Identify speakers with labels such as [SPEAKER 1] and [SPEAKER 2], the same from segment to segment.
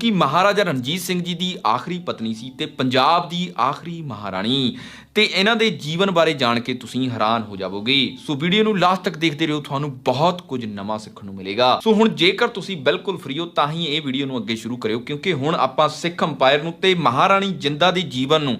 [SPEAKER 1] कि महाराजा रणजीत सिंह जी की आखिरी पत्नी सी ते पंजाब की आखिरी महाराणी ते इन्हां दे जीवन बारे जान के तुसीं हैरान हो जावोगे। सो वीडियो नूं लास्ट तक देखते रहो, तुहानूं बहुत कुछ नवां सिੱਖਣ ਨੂੰ मिलेगा। सो हुण जेकर तुसीं बिल्कुल फ्री हो तां ही ਇਹ ਵੀਡੀਓ ਨੂੰ ਅੱਗੇ ਸ਼ੁਰੂ ਕਰਿਓ, क्योंकि हुण आपां सिख अंपायर ਨੂੰ ਤੇ महाराणी जिंदा ਦੇ जीवन ਨੂੰ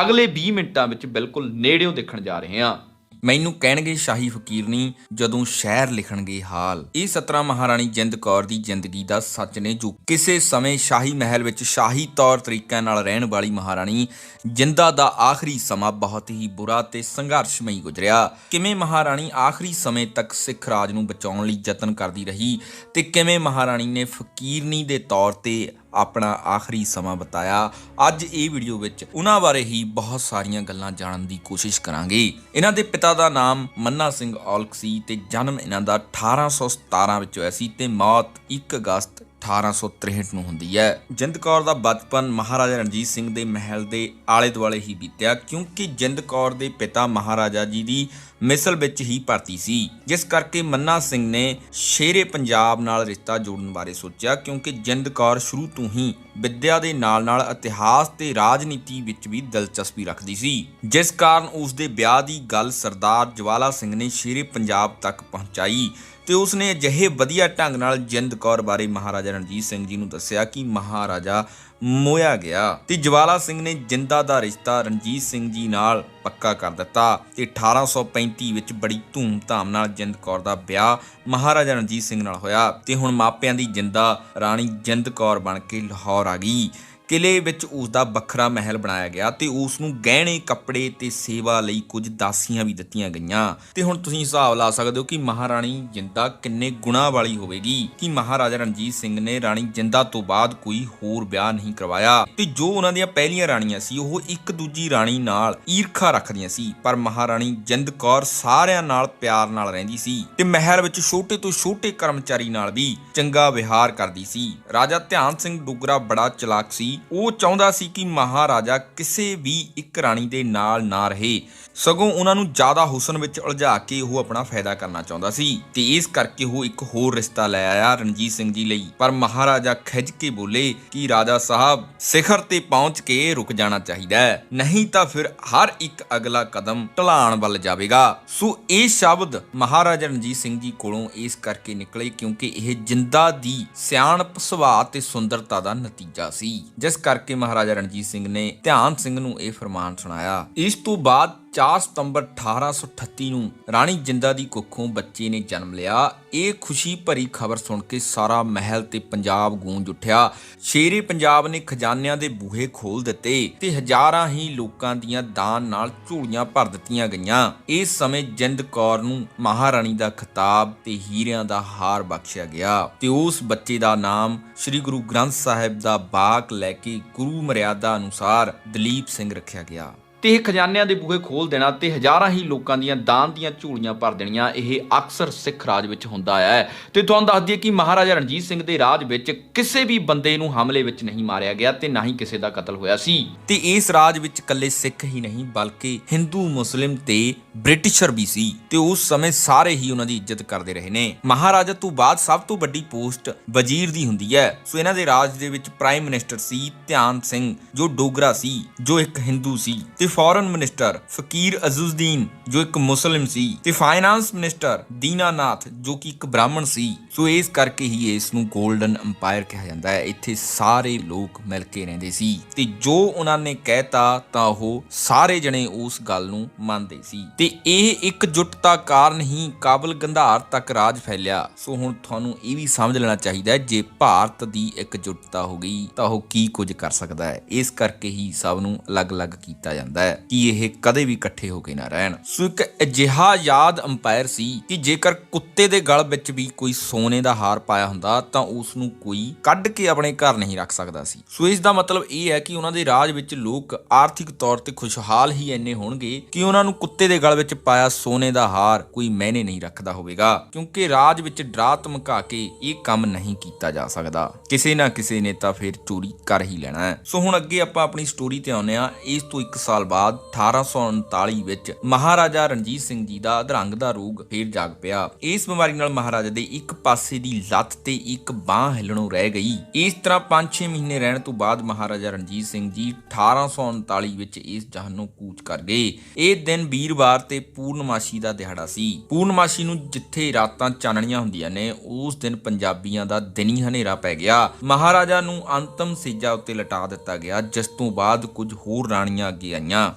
[SPEAKER 1] अगले 20 ਮਿੰਟਾਂ ਵਿੱਚ बिल्कुल ਨੇੜਿਓਂ ਦੇਖਣ ਜਾ ਰਹੇ ਹਾਂ। ਮੈਨੂੰ ਕਹਿਣਗੇ ਸ਼ਾਹੀ ਫਕੀਰਨੀ ਜਦੋਂ ਸ਼ਹਿਰ ਲਿਖਣਗੇ ਹਾਲ। ਇਹ 17 ਮਹਾਰਾਣੀ ਜਿੰਦ ਕੌਰ ਦੀ ਜ਼ਿੰਦਗੀ ਦਾ ਸੱਚ ਨੇ, ਜੋ ਕਿਸੇ ਸਮੇਂ ਸ਼ਾਹੀ ਮਹਿਲ ਵਿੱਚ ਸ਼ਾਹੀ ਤੌਰ ਤਰੀਕਿਆਂ ਨਾਲ ਰਹਿਣ ਵਾਲੀ ਮਹਾਰਾਣੀ ਜਿੰਦਾ ਦਾ ਆਖਰੀ ਸਮਾਂ ਬਹੁਤ ਹੀ ਬੁਰਾ ਤੇ ਸੰਘਰਸ਼ਮਈ ਗੁਜ਼ਰਿਆ। ਕਿਵੇਂ ਮਹਾਰਾਣੀ ਆਖਰੀ ਸਮੇਂ ਤੱਕ ਸਿੱਖ ਰਾਜ ਨੂੰ ਬਚਾਉਣ ਲਈ ਯਤਨ ਕਰਦੀ ਰਹੀ ਤੇ ਕਿਵੇਂ ਮਹਾਰਾਣੀ ਨੇ ਫਕੀਰਨੀ ਦੇ ਤੌਰ ਤੇ ਆਪਣਾ ਆਖਰੀ ਸਮਾਂ ਬਿਤਾਇਆ। ਅੱਜ ਇਹ ਵੀਡੀਓ ਵਿੱਚ ਉਹਨਾਂ ਬਾਰੇ ਹੀ ਬਹੁਤ ਸਾਰੀਆਂ ਗੱਲਾਂ ਜਾਣਨ ਦੀ ਕੋਸ਼ਿਸ਼ ਕਰਾਂਗੇ। ਇਹਨਾਂ ਦੇ ਪਿਤਾ ਦਾ ਨਾਮ ਮੰਨਾ ਸਿੰਘ ਔਲਖ ਸੀ ਤੇ ਜਨਮ ਇਹਨਾਂ ਦਾ 1817 ਵਿੱਚ ਹੋਇਆ ਸੀ ਤੇ ਮੌਤ 1 ਅਗਸਤ 1863 ਨੂੰ ਹੁੰਦੀ ਹੈ। ਜਿੰਦ ਕੌਰ ਦਾ ਬਚਪਨ ਮਹਾਰਾਜਾ ਰਣਜੀਤ ਸਿੰਘ ਦੇ ਮਹਿਲ ਦੇ ਆਲੇ ਦੁਆਲੇ ਹੀ ਬੀਤਿਆ, ਕਿਉਂਕਿ ਜਿੰਦ ਕੌਰ ਦੇ ਪਿਤਾ ਮਹਾਰਾਜਾ ਜੀ ਦੀ ਮਿਸਲ ਵਿੱਚ ਹੀ ਭਰਤੀ ਸੀ, ਜਿਸ ਕਰਕੇ ਮੰਨਾ ਸਿੰਘ ਨੇ ਸ਼ੇਰੇ ਪੰਜਾਬ ਨਾਲ ਰਿਸ਼ਤਾ ਜੋੜਨ ਬਾਰੇ ਸੋਚਿਆ, ਕਿਉਂਕਿ ਜਿੰਦ ਕੌਰ ਸ਼ੁਰੂ ਤੋਂ ਹੀ ਵਿੱਦਿਆ ਦੇ ਨਾਲ-ਨਾਲ ਇਤਿਹਾਸ ਤੇ ਰਾਜਨੀਤੀ ਵਿੱਚ ਵੀ ਦਿਲਚਸਪੀ ਰੱਖਦੀ ਸੀ, ਜਿਸ ਕਾਰਨ ਉਸ ਦੇ ਵਿਆਹ ਦੀ ਗੱਲ ਸਰਦਾਰ ਜਵਾਲਾ ਸਿੰਘ ਨੇ ਸ਼ੇਰੇ ਪੰਜਾਬ ਤੱਕ ਪਹੁੰਚਾਈ ਤੇ ਉਸਨੇ ਅਜਿਹੇ ਵਧੀਆ ਢੰਗ ਨਾਲ ਜਿੰਦ ਕੌਰ ਬਾਰੇ ਮਹਾਰਾਜਾ ਰਣਜੀਤ ਸਿੰਘ ਜੀ ਨੂੰ ਦੱਸਿਆ ਕਿ ਮਹਾਰਾਜਾ ਮੋਇਆ ਗਿਆ ਤੇ ਜਵਾਲਾ ਸਿੰਘ ਨੇ ਜਿੰਦਾ ਦਾ ਰਿਸ਼ਤਾ ਰਣਜੀਤ ਸਿੰਘ ਜੀ ਨਾਲ ਪੱਕਾ ਕਰ ਦਿੱਤਾ ਤੇ 1835 ਵਿੱਚ ਬੜੀ ਧੂਮ-ਧਾਮ ਨਾਲ ਜਿੰਦ ਕੌਰ ਦਾ ਵਿਆਹ ਮਹਾਰਾਜਾ ਰਣਜੀਤ ਸਿੰਘ ਨਾਲ ਹੋਇਆ ਤੇ ਹੁਣ ਮਾਪਿਆਂ ਦੀ ਜਿੰਦਾ ਰਾਣੀ ਜਿੰਦ ਕੌਰ ਬਣ ਕੇ ਲਾਹੌਰ ਆ ਗਈ। ਕਿਲੇ ਵਿੱਚ ਉਸ ਦਾ ਵੱਖਰਾ ਮਹਿਲ ਬਣਾਇਆ ਗਿਆ ਤੇ ਉਸ ਨੂੰ ਗਹਿਣੇ, ਕੱਪੜੇ ਤੇ ਸੇਵਾ ਲਈ ਕੁਝ ਦਾਸੀਆਂ ਵੀ ਦਿੱਤੀਆਂ ਗਈਆਂ। ਤੇ ਹੁਣ ਤੁਸੀਂ ਹਿਸਾਬ ਲਾ ਸਕਦੇ ਹੋ ਕਿ ਮਹਾਰਾਣੀ ਜਿੰਦਾ ਕਿੰਨੇ ਗੁਣਾ ਵਾਲੀ ਹੋਵੇਗੀ ਕਿ ਮਹਾਰਾਜਾ ਰਣਜੀਤ ਸਿੰਘ ਨੇ ਰਾਣੀ ਜਿੰਦਾ ਤੋਂ ਬਾਅਦ ਕੋਈ ਹੋਰ ਵਿਆਹ ਨਹੀਂ ਕਰਵਾਇਆ ਤੇ ਜੋ ਉਹਨਾਂ ਦੀਆਂ ਪਹਿਲੀਆਂ ਰਾਣੀਆਂ ਸੀ ਉਹ ਇੱਕ ਦੂਜੀ ਰਾਣੀ ਨਾਲ ਈਰਖਾ ਰੱਖਦੀਆਂ ਸੀ, ਪਰ ਮਹਾਰਾਣੀ ਜਿੰਦ ਕੌਰ ਸਾਰਿਆਂ ਨਾਲ ਪਿਆਰ ਨਾਲ ਰਹਿੰਦੀ ਸੀ ਤੇ ਮਹਿਲ ਵਿੱਚ ਛੋਟੇ ਤੋਂ ਛੋਟੇ ਕਰਮਚਾਰੀ ਨਾਲ ਵੀ ਚੰਗਾ ਵਿਹਾਰ ਕਰਦੀ ਸੀ। ਰਾਜਾ ਧਿਆਨ ਸਿੰਘ ਡੋਗਰਾ ਬੜਾ ਚਲਾਕ ਸੀ। ਉਹ ਚਾਹੁੰਦਾ ਸੀ ਕਿ ਮਹਾਰਾਜਾ ਕਿਸੇ ਵੀ ਇੱਕ ਰਾਣੀ ਦੇ ਨਾਲ ਨਾ ਰਹੇ, ਸਗੋਂ ਉਹਨਾਂ ਨੂੰ ਜ਼ਿਆਦਾ ਹੁਸਨ ਵਿੱਚ ਉਲਝਾ ਕੇ ਉਹ ਆਪਣਾ ਫਾਇਦਾ ਕਰਨਾ ਚਾਹੁੰਦਾ ਸੀ ਤੇ ਇਸ ਕਰਕੇ ਉਹ ਇੱਕ ਹੋਰ ਰਿਸ਼ਤਾ ਲੈ ਆਇਆ ਰਣਜੀਤ ਸਿੰਘ ਜੀ ਲਈ। ਪਰ ਮਹਾਰਾਜਾ ਖਿੱਝ ਕੇ ਬੋਲੇ ਕਿ ਰਾਜਾ ਸਾਹਿਬ, ਸਿਖਰ ਤੇ ਪਹੁੰਚ ਕੇ ਰੁਕ ਜਾਣਾ ਚਾਹੀਦਾ ਹੈ, ਨਹੀਂ ਤਾਂ ਫਿਰ ਹਰ ਇੱਕ ਅਗਲਾ ਕਦਮ ਢਲਾਣ ਵੱਲ ਜਾਵੇਗਾ। ਸੋ ਇਹ ਸ਼ਬਦ ਮਹਾਰਾਜਾ ਰਣਜੀਤ ਸਿੰਘ ਜੀ ਕੋਲੋਂ ਇਸ ਕਰਕੇ ਨਿਕਲੇ ਕਿਉਂਕਿ ਇਹ ਜਿੰਦਾ ਦੀ ਸਿਆਣਪ, ਸੁਭਾਅ ਤੇ ਸੁੰਦਰਤਾ ਦਾ ਨਤੀਜਾ ਸੀ, ਜਿਸ ਕਰਕੇ ਮਹਾਰਾਜਾ ਰਣਜੀਤ ਸਿੰਘ ਨੇ ਧਿਆਨ ਸਿੰਘ ਨੂੰ ਇਹ ਫਰਮਾਨ ਸੁਣਾਇਆ। ਇਸ ਤੋਂ ਬਾਅਦ 4 ਸਤੰਬਰ 1838 ਨੂੰ ਰਾਣੀ ਜਿੰਦਾ ਦੀ ਕੁੱਖੋਂ ਬੱਚੇ ਨੇ ਜਨਮ ਲਿਆ। ਇਹ ਖੁਸ਼ੀ ਭਰੀ ਖਬਰ ਸੁਣ ਕੇ ਸਾਰਾ ਮਹਿਲ ਤੇ ਪੰਜਾਬ ਗੂੰਜ ਉੱਠਿਆ। ਸ਼ੇਰੇ ਪੰਜਾਬ ਨੇ ਖਜ਼ਾਨਿਆਂ ਦੇ ਬੂਹੇ ਖੋਲ ਦਿੱਤੇ ਤੇ ਹਜ਼ਾਰਾਂ ਹੀ ਲੋਕਾਂ ਦੀਆਂ ਦਾਨ ਨਾਲ ਝੋਲੀਆਂ ਭਰ ਦਿੱਤੀਆਂ ਗਈਆਂ। ਇਸ ਸਮੇਂ ਜਿੰਦ ਕੌਰ ਨੂੰ ਮਹਾਰਾਣੀ ਦਾ ਖਿਤਾਬ ਤੇ ਹੀਰਿਆਂ ਦਾ ਹਾਰ ਬਖਸ਼ਿਆ ਗਿਆ ਤੇ ਉਸ ਬੱਚੇ ਦਾ ਨਾਮ ਸ੍ਰੀ ਗੁਰੂ ਗ੍ਰੰਥ ਸਾਹਿਬ ਦਾ ਬਾਕ ਲੈ ਕੇ ਗੁਰੂ ਮਰਿਆਦਾ ਅਨੁਸਾਰ ਦਲੀਪ ਸਿੰਘ ਰੱਖਿਆ ਗਿਆ। ਤੇ ਇਹ ਖਜ਼ਾਨਿਆਂ ਦੇ ਬੂਹੇ ਖੋਲ ਦੇਣਾ ਤੇ ਹਜ਼ਾਰਾਂ ਹੀ ਲੋਕਾਂ ਦੀਆਂ ਦਾਨ ਦੀਆਂ ਝੋਲੀਆਂ ਭਰ ਦੇਣੀਆਂ, ਇਹ ਅਕਸਰ ਸਿੱਖ ਰਾਜ ਵਿੱਚ ਹੁੰਦਾ ਹੈ। ਤੇ ਤੁਹਾਨੂੰ ਦੱਸ ਦਈਏ ਕਿ ਮਹਾਰਾਜਾ ਰਣਜੀਤ ਸਿੰਘ ਦੇ ਰਾਜ ਵਿੱਚ ਕਿਸੇ ਵੀ ਬੰਦੇ ਨੂੰ ਹਮਲੇ ਵਿੱਚ ਨਹੀਂ ਮਾਰਿਆ ਗਿਆ ਤੇ ਨਾ ਹੀ ਕਿਸੇ ਦਾ ਕਤਲ ਹੋਇਆ ਸੀ। ਤੇ ਇਸ ਰਾਜ ਵਿੱਚ ਇਕੱਲੇ ਸਿੱਖ ਹੀ ਨਹੀਂ ਬਲਕਿ ਹਿੰਦੂ, ਮੁਸਲਿਮ ਤੇ ਬ੍ਰਿਟਿਸ਼ਰ ਵੀ ਸੀ ਤੇ ਉਸ ਸਮੇਂ ਸਾਰੇ ਹੀ ਉਹਨਾਂ ਦੀ ਇੱਜ਼ਤ ਕਰਦੇ ਰਹੇ ਨੇ। ਮਹਾਰਾਜਾ ਤੋਂ ਬਾਅਦ ਸਭ ਤੋਂ ਵੱਡੀ ਪੋਸਟ ਵਜ਼ੀਰ ਦੀ ਹੁੰਦੀ ਹੈ। ਸੋ ਇਹਨਾਂ ਦੇ ਰਾਜ ਦੇ ਵਿੱਚ ਪ੍ਰਾਈਮ ਮਿਨਿਸਟਰ ਸੀ ਧਿਆਨ ਸਿੰਘ, ਜੋ ਡੋਗਰਾ ਸੀ, ਜੋ ਇੱਕ ਹਿੰਦੂ ਸੀ, ਤੇ ਫੋਰਨ ਮਿਨਿਸਟਰ ਫਕੀਰ ਅਜ਼ੁਜ਼ਦੀਨ, ਜੋ ਇੱਕ ਮੁਸਲਿਮ ਸੀ, ਤੇ ਫਾਈਨਾਂਸ ਮਿਨਿਸਟਰ ਦੀਨਾਨਾਥ, ਜੋ ਕਿ ਇੱਕ ਬ੍ਰਾਹਮਣ ਸੀ। ਸੋ ਇਸ ਕਰਕੇ ਹੀ ਇਸ ਨੂੰ 골ਡਨ ਅੰਪਾਇਰ ਕਿਹਾ ਜਾਂਦਾ ਹੈ। ਇੱਥੇ ਸਾਰੇ ਲੋਕ ਮਿਲ ਕੇ ਰਹਿੰਦੇ ਸੀ ਤੇ ਜੋ ਉਹਨਾਂ ਨੇ ਕਹਿਤਾ ਤਾਂ ਉਹ ਸਾਰੇ ਜਣੇ ਉਸ ਗੱਲ ਨੂੰ ਮੰਨਦੇ ਸੀ ਤੇ ਇਹ ਇਕਜੁੱਟਤਾ ਕਾਰਨ ਹੀ ਕਾਬਲ ਗੰਧਾਰ ਤੱਕ ਰਾਜ ਫੈਲਿਆ। ਸੋ ਹੁਣ ਤੁਹਾਨੂੰ ਇਹ ਵੀ ਸਮਝ ਲੈਣਾ ਚਾਹੀਦਾ ਹੈ, ਜੇ ਭਾਰਤ ਦੀ ਇਕਜੁੱਟਤਾ ਹੋ ਗਈ ਤਾਂ ਉਹ ਕੀ ਕੁਝ ਕਰ ਸਕਦਾ ਹੈ। ਇਸ ਕਰਕੇ ਹੀ ਸਭ ਨੂੰ ਅਲੱਗ-ਅਲੱਗ ਕੀਤਾ ਜਾਂਦਾ ਹੈ ਕਿ ਇਹ ਕਦੇ ਵੀ ਇਕੱਠੇ ਹੋ ਕੇ ਨਾ ਰਹਿਣ। ਸੋ ਇੱਕ ਅਜਿਹਾ ਯਾਦ ਅੰਪਾਇਰ ਸੀ ਕਿ ਜੇਕਰ ਕੁੱਤੇ ਦੇ ਗਲ ਵਿੱਚ ਵੀ ਕੋਈ ਸੋਨੇ ਦਾ ਹਾਰ ਪਾਇਆ ਹੁੰਦਾ ਤਾਂ ਉਸ ਨੂੰ ਕੋਈ ਕੱਢ ਕੇ ਆਪਣੇ ਘਰ ਨਹੀਂ ਰੱਖ ਸਕਦਾ ਸੀ। ਸੋ ਇਸ ਦਾ ਮਤਲਬ ਇਹ ਹੈ ਕਿ ਉਹਨਾਂ ਦੇ ਰਾਜ ਵਿੱਚ ਲੋਕ ਆਰਥਿਕ ਤੌਰ ਤੇ ਖੁਸ਼ਹਾਲ ਹੀ ਇੰਨੇ ਹੋਣਗੇ ਕਿ ਉਹਨਾਂ ਨੂੰ ਕੁੱਤੇ ਦੇ ਗਲ ਵਿੱਚ ਪਾਇਆ ਸੋਨੇ ਦਾ ਹਾਰ ਕੋਈ ਮਾਇਨੇ ਨਹੀਂ ਰੱਖਦਾ ਹੋਵੇਗਾ, ਕਿਉਂਕਿ ਰਾਜ ਵਿੱਚ ਡਰਾ ਧਮਕਾ ਕੇ ਇਹ ਕੰਮ ਨਹੀਂ ਕੀਤਾ ਜਾ ਸਕਦਾ। ਕਿਸੇ ਨਾ ਕਿਸੇ ਨੇ ਤਾਂ ਫਿਰ ਚੋਰੀ ਕਰ ਹੀ ਲੈਣਾ ਹੈ। ਸੋ ਹੁਣ ਅੱਗੇ ਆਪਾਂ ਆਪਣੀ ਸਟੋਰੀ ਤੇ ਆਉਂਦੇ ਹਾਂ। ਇਸ ਤੋਂ 1 ਸਾਲ ਬਾਅਦ 1839 ਵਿੱਚ ਮਹਾਰਾਜਾ ਮਹਾਰਾਜਾ ਰਣਜੀਤ ਸਿੰਘ ਜੀ ਦਾ ਅਧਰੰਗ ਦਾ ਰੋਗ ਫੇਰ ਜਾਗ ਪਿਆ। ਇਸ ਬਿਮਾਰੀ ਨਾਲ ਮਹਾਰਾਜਾ ਦੇ ਇੱਕ ਪਾਸੇ ਦੀ ਲੱਤ ਤੇ ਇੱਕ ਬਾਹ ਹਿੱਲਣੋਂ ਰਹਿ ਗਈ। ਇਸ ਤਰ੍ਹਾਂ 5-6 ਮਹੀਨੇ ਰਹਿਣ ਤੋਂ ਬਾਅਦ ਮਹਾਰਾਜਾ ਰਣਜੀਤ ਸਿੰਘ ਜੀ 1839 ਵਿੱਚ ਇਸ ਜਹਾਨੋਂ ਕੂਚ ਕਰ ਗਏ। ਇਹ ਦਿਨ ਵੀਰਵਾਰ ਤੇ ਪੂਰਨਮਾਸ਼ੀ ਦਾ ਦਿਹਾੜਾ ਸੀ। ਪੂਰਨਮਾਸ਼ੀ ਨੂੰ ਜਿੱਥੇ ਰਾਤਾਂ ਚਾਨਣੀਆਂ ਹੁੰਦੀਆਂ ਨੇ, ਉਸ ਦਿਨ ਪੰਜਾਬੀਆਂ ਦਾ ਦਿਨੀ ਹਨੇਰਾ ਪੈ ਗਿਆ। ਮਹਾਰਾਜਾ ਨੂੰ ਅੰਤਮ ਸੇਜਾ ਉੱਤੇ ਲਟਾ ਦਿੱਤਾ ਗਿਆ, ਜਿਸ ਤੋਂ ਬਾਅਦ ਕੁਝ ਹੋਰ ਰਾਣੀਆਂ ਅੱਗੇ ਆਈਆਂ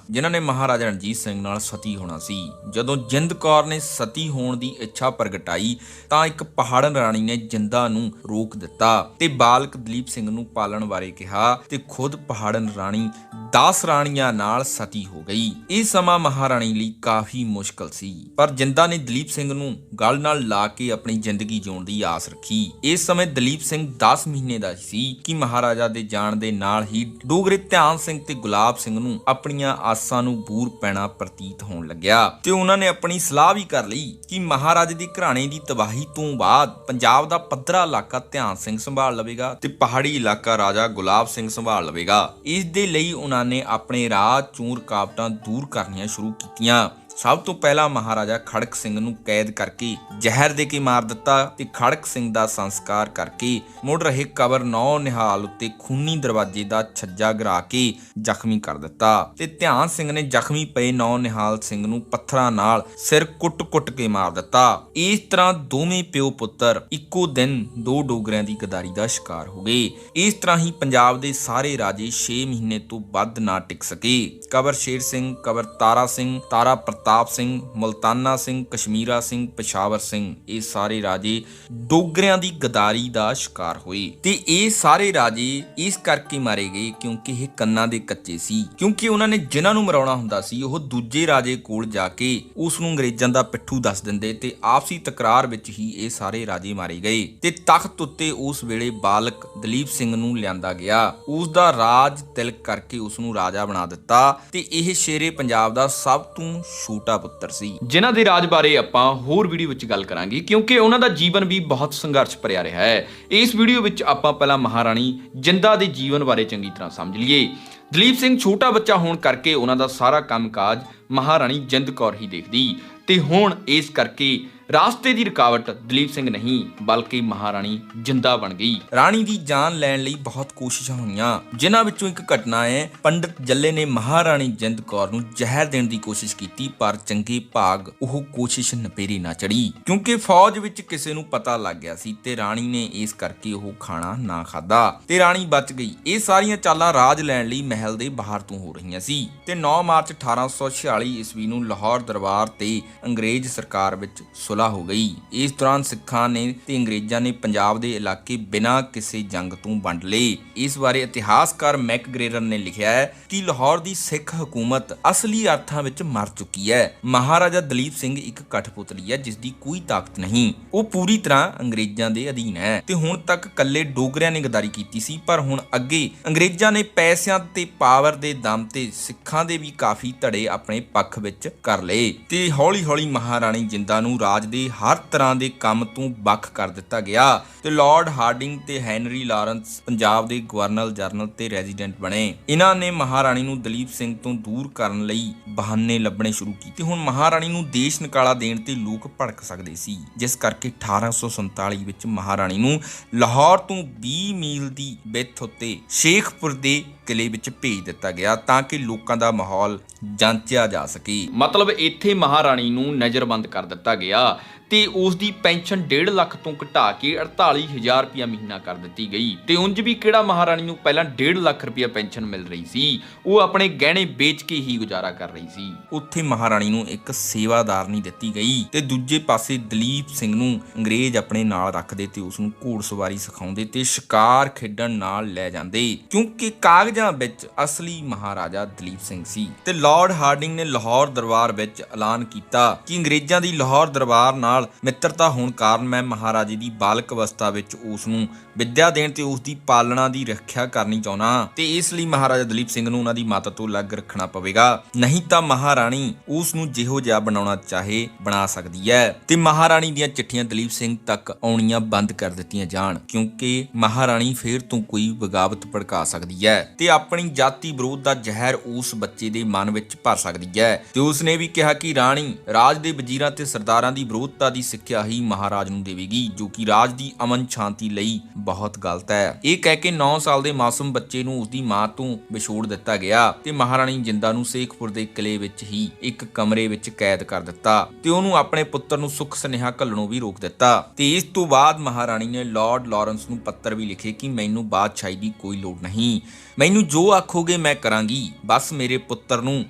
[SPEAKER 1] ਜਿਨ੍ਹਾਂ ਨੇ ਮਹਾਰਾਜਾ ਰਣਜੀਤ ਸਿੰਘ ਨਾਲ ਸਤੀ ਹੋਣਾ ਸੀ। ਜਦੋਂ ਜਿੰਦ ਕੌਰ ਨੇ ਸਤੀ ਹੋਣ ਦੀ ਇੱਛਾ ਪ੍ਰਗਟਾਈ ਤਾਂ ਇੱਕ ਪਹਾੜਨ ਰਾਣੀ ਨੇ ਜਿੰਦਾ ਨੂੰ ਰੋਕ ਦਿੱਤਾ ਤੇ ਬਾਲਕ ਦਲੀਪ ਸਿੰਘ ਨੂੰ ਪਾਲਣ ਬਾਰੇ ਕਿਹਾ ਤੇ ਖੁਦ ਪਹਾੜਨ ਰਾਣੀ 10 ਰਾਣੀਆਂ ਨਾਲ ਸਤੀ ਹੋ ਗਈ। ਇਹ ਸਮਾਂ ਮਹਾਰਾਣੀ ਲਈ ਕਾਫੀ ਮੁਸ਼ਕਲ ਸੀ, ਪਰ ਜਿੰਦਾ ਨੇ ਦਲੀਪ ਸਿੰਘ ਨੂੰ ਗਲ ਨਾਲ ਲਾ ਕੇ ਆਪਣੀ ਜ਼ਿੰਦਗੀ ਜਿਉਣ ਦੀ ਆਸ ਰੱਖੀ। ਇਸ ਸਮੇਂ ਦਲੀਪ ਸਿੰਘ 10 ਮਹੀਨੇ ਦਾ ਸੀ ਕਿ ਮਹਾਰਾਜਾ ਦੇ ਜਾਣ ਦੇ ਨਾਲ ਹੀ ਡੋਗਰੇ ਧਿਆਨ ਸਿੰਘ ਤੇ ਗੁਲਾਬ ਸਿੰਘ ਨੂੰ ਆਪਣੀਆਂ ਆਸਾਂ ਨੂੰ ਬੂਰ ਪੈਣਾ ਪ੍ਰਤੀਤ ਹੋਣ ਲੱਗਿਆ ਤੇ ਉਹਨਾਂ ਨੇ ਆਪਣੀ ਸਲਾਹ ਵੀ ਕਰ ਲਈ ਕਿ ਮਹਾਰਾਜੇ ਦੀ ਘਰਾਣੇ ਦੀ ਤਬਾਹੀ ਤੋਂ ਬਾਅਦ ਪੰਜਾਬ ਦਾ ਪੱਧਰਾ ਇਲਾਕਾ ਧਿਆਨ ਸਿੰਘ ਸੰਭਾਲ ਲਵੇਗਾ ਤੇ ਪਹਾੜੀ ਇਲਾਕਾ ਰਾਜਾ ਗੁਲਾਬ ਸਿੰਘ ਸੰਭਾਲ ਲਵੇਗਾ। ਇਸ ਦੇ ਲਈ ਉਹਨਾਂ ਨੇ ਆਪਣੇ ਰਾਹ ਚੋਂ ਰੁਕਾਵਟਾਂ ਦੂਰ ਕਰਨੀਆਂ ਸ਼ੁਰੂ ਕੀਤੀਆਂ। ਸਭ ਤੋਂ ਪਹਿਲਾਂ ਮਹਾਰਾਜਾ ਖੜਕ ਸਿੰਘ ਨੂੰ ਕੈਦ ਕਰਕੇ ਜ਼ਹਿਰ ਦੇ ਕੇ ਮਾਰ ਦਿੱਤਾ ਤੇ ਖੜਕ ਸਿੰਘ ਦਾ ਸੰਸਕਾਰ ਕਰਕੇ ਮੁੜ ਰਹੇ ਕਬਰ ਨੌ ਨਿਹਾਲ ਉੱਤੇ ਖੂਨੀ ਦਰਵਾਜ਼ੇ ਦਾ ਛੱਜਾ ਗਿਰਾ ਕੇ ਜ਼ਖਮੀ ਕਰ ਦਿੱਤਾ ਤੇ ਧਿਆਨ ਸਿੰਘ ਨੇ ਜ਼ਖਮੀ ਪਏ ਨੌ ਨਿਹਾਲ ਸਿੰਘ ਨੂੰ ਪੱਥਰਾਂ ਨਾਲ ਸਿਰ ਕੁੱਟ-ਕੁੱਟ ਕੇ ਮਾਰ ਦਿੱਤਾ। ਇਸ ਤਰ੍ਹਾਂ ਦੋਵੇਂ ਪਿਓ ਪੁੱਤਰ ਇੱਕੋ ਦਿਨ 2 ਡੋਗਰਿਆਂ ਦੀ ਗਦਾਰੀ ਦਾ ਸ਼ਿਕਾਰ ਹੋ ਗਏ। ਇਸ ਤਰ੍ਹਾਂ ਹੀ ਪੰਜਾਬ ਦੇ ਸਾਰੇ ਰਾਜੇ 6 ਮਹੀਨੇ ਤੋਂ ਵੱਧ ਨਾ ਟਿਕ ਸਕੇ। ਕਬਰ ਸ਼ੇਰ ਸਿੰਘ, ਕਬਰ ਤਾਰਾ ਸਿੰਘ, ਤਾਰਾ ਪ੍ਰਤਾਪ ਸਿੰਘ, ਮੁਲਤਾਨਾ ਸਿੰਘ, ਕਸ਼ਮੀਰਾ ਸਿੰਘ, ਪਸ਼ਾਵਰ ਸਿੰਘ, ਇਹ ਸਾਰੇ ਰਾਜੇ ਡੋਗਰਿਆਂ ਦੀ ਗਦਾਰੀ ਦਾ ਸ਼ਿਕਾਰ ਹੋਏ ਤੇ ਇਹ ਸਾਰੇ ਰਾਜੇ ਇਸ ਕਰਕੇ ਮਾਰੇ ਗਏ ਕਿਉਂਕਿ ਇਹ ਕੰਨਾਂ ਦੇ ਕੱਚੇ ਸੀ। ਕਿਉਂਕਿ ਉਹਨਾਂ ਨੇ ਜਿਨ੍ਹਾਂ ਨੂੰ ਮਰਾਉਣਾ ਹੁੰਦਾ ਸੀ ਉਹ ਦੂਜੇ ਰਾਜੇ ਕੋਲ ਜਾ ਕੇ ਉਸ ਨੂੰ ਅੰਗਰੇਜ਼ਾਂ ਦਾ ਪਿੱਠੂ ਦੱਸ ਦਿੰਦੇ ਤੇ ਆਪਸੀ ਤਕਰਾਰ ਵਿੱਚ ਹੀ ਇਹ ਸਾਰੇ ਰਾਜੇ ਮਾਰੇ ਗਏ ਤੇ ਤਖਤ ਉੱਤੇ ਉਸ ਵੇਲੇ ਬਾਲਕ ਦਲੀਪ ਸਿੰਘ ਨੂੰ ਲਿਆਂਦਾ ਗਿਆ। ਉਸ ਦਾ ਰਾਜ ਤਿਲਕ ਕਰਕੇ ਉਸ ਨੂੰ ਰਾਜਾ ਬਣਾ ਦਿੱਤਾ ਤੇ ਇਹ ਸ਼ੇਰੇ ਪੰਜਾਬ ਦਾ ਸਭ ਤੋਂ ਛੋਟਾ ਪੁੱਤਰ ਸੀ, ਜਿਨ੍ਹਾਂ ਦੇ ਰਾਜ ਬਾਰੇ ਆਪਾਂ ਹੋਰ ਵੀਡੀਓ ਵਿੱਚ ਗੱਲ ਕਰਾਂਗੇ ਕਿਉਂਕਿ ਉਹਨਾਂ ਦਾ ਜੀਵਨ ਵੀ ਬਹੁਤ ਸੰਘਰਸ਼ ਭਰਿਆ ਰਿਹਾ ਹੈ। ਇਸ ਵੀਡੀਓ ਵਿੱਚ ਆਪਾਂ ਪਹਿਲਾਂ ਮਹਾਰਾਣੀ ਜਿੰਦਾ ਦੇ ਜੀਵਨ ਬਾਰੇ ਚੰਗੀ ਤਰ੍ਹਾਂ ਸਮਝ ਲਈਏ। ਦਲੀਪ ਸਿੰਘ ਛੋਟਾ ਬੱਚਾ ਹੋਣ ਕਰਕੇ ਉਹਨਾਂ ਦਾ ਸਾਰਾ ਕੰਮਕਾਜ ਮਹਾਰਾਣੀ ਜਿੰਦ ਕੌਰ ਹੀ ਦੇਖਦੀ ਤੇ ਹੁਣ ਇਸ ਕਰਕੇ ਰਾਸਤੇ ਦੀ ਰੁਕਾਵਟ ਦਲੀਪ ਸਿੰਘ ਨਹੀਂ ਬਲਕਿ ਮਹਾਰਾਣੀ ਜਿੰਦਾ ਬਣ ਗਈ। ਰਾਣੀ ਦੀ ਜਾਨ ਲੈਣ ਲਈ ਬਹੁਤ ਕੋਸ਼ਿਸ਼ਾਂ ਹੋਈਆਂ, ਜਿਨ੍ਹਾਂ ਵਿੱਚੋਂ ਇੱਕ ਘਟਨਾ ਹੈ ਪੰਡਿਤ ਜੱਲੇ ਨੇ ਮਹਾਰਾਣੀ ਜਿੰਦ ਕੌਰ ਨੂੰ ਜ਼ਹਿਰ ਦੇਣ ਦੀ ਕੋਸ਼ਿਸ਼ ਕੀਤੀ, ਪਰ ਚੰਗੇ ਭਾਗ ਉਹ ਕੋਸ਼ਿਸ਼ ਨਪੇਰੇ ਨਾ ਚੜੀ ਕਿਉਂਕਿ ਫੌਜ ਵਿੱਚ ਕਿਸੇ ਨੂੰ ਪਤਾ ਲੱਗ ਗਿਆ ਸੀ ਤੇ ਰਾਣੀ ਨੇ ਇਸ ਕਰਕੇ ਉਹ ਖਾਣਾ ਨਾ ਖਾਧਾ ਤੇ ਰਾਣੀ ਬਚ ਗਈ। ਇਹ ਸਾਰੀਆਂ ਚਾਲਾਂ ਰਾਜ ਲੈਣ ਲਈ ਮਹਿਲ ਦੇ ਬਾਹਰ ਤੋਂ ਹੋ ਰਹੀਆਂ ਸੀ ਤੇ 9 ਮਾਰਚ 1846 ਈਸਵੀ ਨੂੰ ਲਾਹੌਰ ਦਰਬਾਰ ਤੇ ਅੰਗਰੇਜ਼ ਸਰਕਾਰ ਵਿੱਚ ਹੋ ਗਈ। ਇਸ ਦੌਰਾਨ ਸਿੱਖਾਂ ਨੇ ਤੇ ਅੰਗਰੇਜ਼ਾਂ ਨੇ ਪੰਜਾਬ ਦੇ ਇਲਾਕੇ ਬਿਨਾਂ ਕਿਸੇ ਜੰਗ ਤੋਂ ਵੰਡ ਲਏ। ਇਸ ਬਾਰੇ ਇਤਿਹਾਸਕਾਰ ਮੈਕਗ੍ਰੇਗਰ ਨੇ ਲਿਖਿਆ ਹੈ ਕਿ ਲਾਹੌਰ ਦੀ ਸਿੱਖ ਹਕੂਮਤ ਅਸਲੀ ਅਰਥਾਂ ਵਿੱਚ ਮਰ ਚੁੱਕੀ ਹੈ। ਮਹਾਰਾਜਾ ਦਲੀਪ ਸਿੰਘ ਇੱਕ ਕਠਪੁਤਲੀ ਹੈ ਜਿਸ ਦੀ ਕੋਈ ਤਾਕਤ ਨਹੀਂ, ਉਹ ਪੂਰੀ ਤਰ੍ਹਾਂ ਅੰਗਰੇਜ਼ਾਂ ਦੇ ਅਧੀਨ ਹੈ ਤੇ ਹੁਣ ਤੱਕ ਕੱਲੇ ਡੋਗਰਿਆਂ ਨੇ ਗਦਾਰੀ ਕੀਤੀ ਸੀ, ਪਰ ਹੁਣ ਅੱਗੇ ਅੰਗਰੇਜ਼ਾਂ ਨੇ ਪੈਸਿਆਂ ਤੇ ਪਾਵਰ ਦੇ ਦਮ ਤੇ ਸਿੱਖਾਂ ਦੇ ਵੀ ਕਾਫੀ ਧੜੇ ਆਪਣੇ ਪੱਖ ਵਿੱਚ ਕਰ ਲਏ ਤੇ ਹੌਲੀ-ਹੌਲੀ ਮਹਾਰਾਣੀ ਜਿੰਦਾ ਨੂੰ ਰਾਜ ਦੇ ਹਰ ਤਰ੍ਹਾਂ ਦੇ ਕੰਮ ਤੋਂ ਵੱਖ ਕਰ ਦਿੱਤਾ ਗਿਆ ਤੇ ਲਾਰਡ ਹਾਰਡਿੰਗ ਤੇ ਹੈਨਰੀ ਲਾਰੈਂਸ ਪੰਜਾਬ ਦੇ ਗਵਰਨਰ ਜਨਰਲ ਤੇ ਰੈਜ਼ੀਡੈਂਟ ਬਣੇ। ਇਹਨਾਂ ਨੇ ਮਹਾਰਾਣੀ ਨੂੰ ਦਲੀਪ ਸਿੰਘ ਤੋਂ ਦੂਰ ਕਰਨ ਲਈ ਬਹਾਨੇ ਲੱਭਣੇ ਸ਼ੁਰੂ ਕੀਤੇ। ਹੁਣ ਮਹਾਰਾਣੀ ਨੂੰ ਦੇਸ਼ ਨਿਕਾਲਾ ਦੇਣ ਤੇ ਲੋਕ ਭੜਕ ਸਕਦੇ ਸੀ, ਜਿਸ ਕਰਕੇ 1847 ਵਿੱਚ ਮਹਾਰਾਣੀ ਨੂੰ ਲਾਹੌਰ ਤੋਂ 20 ਮੀਲ ਦੀ ਵਿੱਥ ਉੱਤੇ ਸ਼ੇਖਪੁਰ ਦੇ ਕਿਲੇ ਵਿੱਚ ਭੇਜ ਦਿੱਤਾ ਗਿਆ ਤਾਂ ਕਿ ਲੋਕਾਂ ਦਾ ਮਾਹੌਲ ਜਾਂਚਿਆ ਜਾ ਸਕੇ। ਮਤਲਬ ਇੱਥੇ ਮਹਾਰਾਣੀ ਨੂੰ ਨਜ਼ਰਬੰਦ ਕਰ ਦਿੱਤਾ ਗਿਆ ਤੇ ਉਸ ਦੀ ਪੈਨਸ਼ਨ 1.5 ਲੱਖ ਤੋਂ ਘਟਾ ਕੇ 48,000 ਰੁਪਇਆ ਮਹੀਨਾ ਕਰ ਦਿੱਤੀ ਗਈ ਤੇ ਉਂਝ ਵੀ ਕਿਹੜਾ ਮਹਾਰਾਣੀ ਨੂੰ ਪਹਿਲਾਂ 1.5 ਲੱਖ ਰੁਪਇਆ ਪੈਨਸ਼ਨ ਮਿਲ ਰਹੀ ਸੀ, ਉਹ ਆਪਣੇ ਗਹਿਣੇ ਵੇਚ ਕੇ ਹੀ ਗੁਜ਼ਾਰਾ ਕਰ ਰਹੀ ਸੀ। ਉੱਥੇ ਮਹਾਰਾਣੀ ਨੂੰ ਇੱਕ ਸੇਵਾਦਾਰਨੀ ਦਿੱਤੀ ਗਈ ਤੇ ਦੂਜੇ ਪਾਸੇ ਦਲੀਪ ਸਿੰਘ ਨੂੰ ਅੰਗਰੇਜ਼ ਆਪਣੇ ਨਾਲ ਰੱਖਦੇ ਤੇ ਉਸ ਨੂੰ ਘੋੜਸਵਾਰੀ ਸਿਖਾਉਂਦੇ ਤੇ ਸ਼ਿਕਾਰ ਖੇਡਣ ਨਾਲ ਲੈ ਜਾਂਦੇ ਕਿਉਂਕਿ ਕਾਗਜ਼ਾਂ ਵਿੱਚ ਅਸਲੀ ਮਹਾਰਾਜਾ ਦਲੀਪ ਸਿੰਘ ਸੀ। ਤੇ ਲਾਰਡ ਹਾਰਡਿੰਗ ਨੇ ਲਾਹੌਰ ਦਰਬਾਰ ਵਿੱਚ ਐਲਾਨ ਕੀਤਾ ਕਿ ਅੰਗਰੇਜ਼ਾਂ ਦੀ ਲਾਹੌਰ ਦਰਬਾਰ ਨਾਲ
[SPEAKER 2] ਨਾਲ ਮਿੱਤਰਤਾ ਹੋਣ ਕਾਰਨ ਮੈਂ ਮਹਾਰਾਜੇ ਦੀ ਬਾਲਕ ਅਵਸਥਾ ਵਿੱਚ ਉਸ ਨੂੰ ਵਿੱਦਿਆ ਦੇਣ ਤੇ ਉਸ ਦੀ ਪਾਲਣਾ ਦੀ ਰੱਖਿਆ ਕਰਨੀ ਚਾਹੁੰਦਾ ਤੇ ਇਸ ਲਈ ਮਹਾਰਾਜਾ ਦਲੀਪ ਸਿੰਘ ਨੂੰ ਉਹਨਾਂ ਦੀ ਮਾਤਾ ਤੋਂ ਅਲੱਗ ਰੱਖਣਾ ਪਵੇਗਾ, ਨਹੀਂ ਤਾਂ ਮਹਾਰਾਣੀ ਉਸ ਨੂੰ ਜਿਹੋ ਜਿਹਾ ਬਣਾਉਣਾ ਚਾਹੇ ਬਣਾ ਸਕਦੀ ਹੈ। ਤੇ ਮਹਾਰਾਣੀ ਦੀਆਂ ਚਿੱਠੀਆਂ ਦਲੀਪ ਸਿੰਘ ਤੱਕ ਆਉਣੀਆਂ ਬੰਦ ਕਰ ਦਿੱਤੀਆਂ ਜਾਣ, ਕਿਉਂਕਿ ਮਹਾਰਾਣੀ ਫੇਰ ਤੋਂ ਕੋਈ ਬਗਾਵਤ ਭੜਕਾ ਸਕਦੀ ਹੈ ਤੇ ਆਪਣੀ ਜਾਤੀ ਵਿਰੋਧ ਦਾ ਜ਼ਹਿਰ ਉਸ ਬੱਚੇ ਦੇ ਮਨ ਵਿੱਚ ਭਰ ਸਕਦੀ ਹੈ। ਤੇ ਉਸਨੇ ਵੀ ਕਿਹਾ ਕਿ ਰਾਣੀ ਰਾਜ ਦੇ ਵਜ਼ੀਰਾਂ ਤੇ ਸਰਦਾਰਾਂ ਦੀ ਵਿਰੋਧਤਾ ਦੀ ਸਿੱਖਿਆ ਹੀ ਮਹਾਰਾਜ ਨੂੰ ਦੇਵੇਗੀ, ਜੋ ਕਿ ਰਾਜ ਦੀ ਅਮਨ ਸ਼ਾਂਤੀ ਲਈ ਬਹੁਤ ਗਲਤ ਹੈ। ਇਹ ਕਹਿ ਕੇ 9 ਸਾਲ ਦੇ ਮਾਸੂਮ ਬੱਚੇ ਨੂੰ ਉਸਦੀ ਮਾਂ ਤੋਂ ਵਿਛੋੜ ਦਿੱਤਾ ਗਿਆ ਤੇ ਮਹਾਰਾਣੀ ਜਿੰਦਾ ਨੂੰ ਸ਼ੇਖਪੁਰ ਦੇ ਕਿਲੇ ਵਿੱਚ ਹੀ ਇੱਕ ਕਮਰੇ ਵਿੱਚ ਕੈਦ ਕਰ ਦਿੱਤਾ ਤੇ ਉਹਨੂੰ ਆਪਣੇ ਪੁੱਤਰ ਨੂੰ ਸੁੱਖ ਸੁਨੇਹਾ ਘੱਲਣੋਂ ਵੀ ਰੋਕ ਦਿੱਤਾ। ਤੇ ਇਸ ਤੋਂ ਬਾਅਦ ਮਹਾਰਾਣੀ ਨੇ ਲਾਰਡ ਲਾਰੈਂਸ ਨੂੰ ਪੱਤਰ ਵੀ ਲਿਖੇ ਕਿ ਮੈਨੂੰ ਬਾਦਸ਼ਾਹੀ ਦੀ ਕੋਈ ਲੋੜ ਨਹੀਂ, ਮੈਨੂੰ ਜੋ ਆਖੋਗੇ ਮੈਂ ਕਰਾਂਗੀ, ਬਸ ਮੇਰੇ ਪੁੱਤਰ ਨੂੰ